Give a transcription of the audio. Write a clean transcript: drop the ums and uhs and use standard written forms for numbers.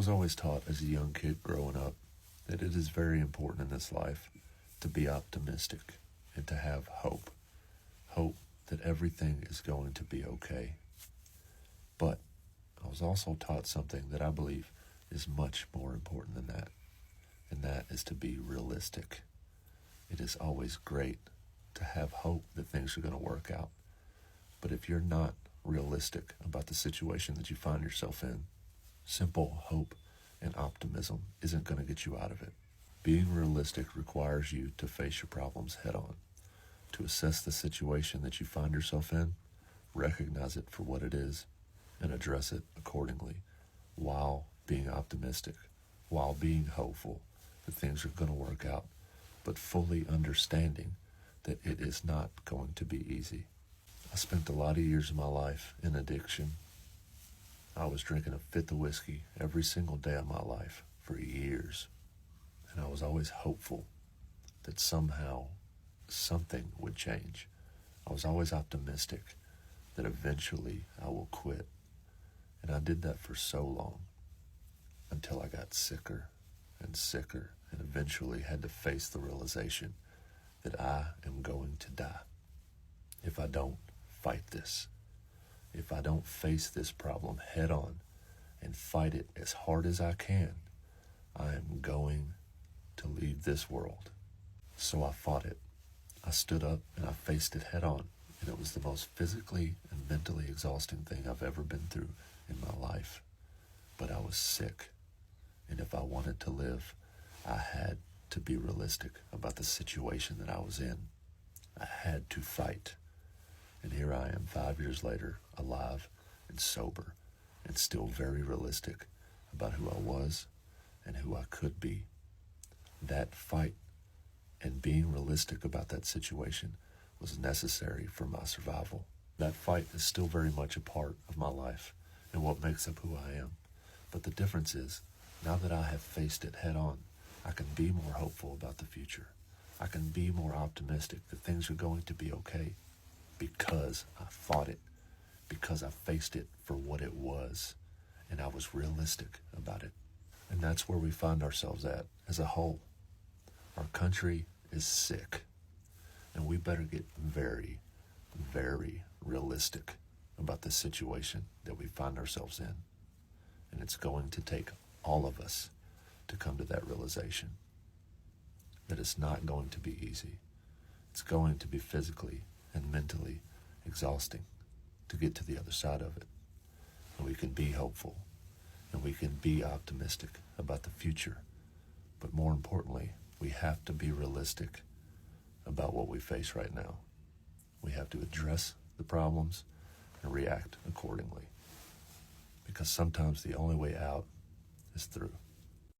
was always taught as a young kid growing up that it is very important in this life to be optimistic and to have hope. Hope that everything is going to be okay. But I was also taught something that I believe is much more important than that, and that is to be realistic. It is always great to have hope that things are going to work out. But if you're not realistic about the situation that you find yourself in, simple hope and optimism isn't going to get you out of it. Being realistic requires you to face your problems head on, to assess the situation that you find yourself in, recognize it for what it is, and address it accordingly, while being optimistic, while being hopeful that things are going to work out, but fully understanding that it is not going to be easy. I spent a lot of years of my life in addiction. I was drinking a fifth of whiskey every single day of my life for years. And I was always hopeful that somehow something would change. I was always optimistic that eventually I will quit. And I did that for so long until I got sicker and sicker and eventually had to face the realization that I am going to die if I don't fight this. If I don't face this problem head on and fight it as hard as I can, I am going to leave this world. So I fought it. I stood up and I faced it head on, and it was the most physically and mentally exhausting thing I've ever been through in my life. But I was sick, and if I wanted to live, I had to be realistic about the situation that I was in. I had to fight. And here I am 5 years later, alive and sober, and still very realistic about who I was and who I could be. That fight and being realistic about that situation was necessary for my survival. That fight is still very much a part of my life and what makes up who I am. But the difference is, now that I have faced it head on, I can be more hopeful about the future. I can be more optimistic that things are going to be okay because I fought it, because I faced it for what it was, and I was realistic about it. And that's where we find ourselves at as a whole. Our country is sick, and we better get very, very realistic about the situation that we find ourselves in. And it's going to take all of us to come to that realization that it's not going to be easy. It's going to be physically and mentally exhausting to get to the other side of it. And we can be hopeful, and we can be optimistic about the future. But more importantly, we have to be realistic about what we face right now. We have to address the problems and react accordingly. Because sometimes the only way out is through.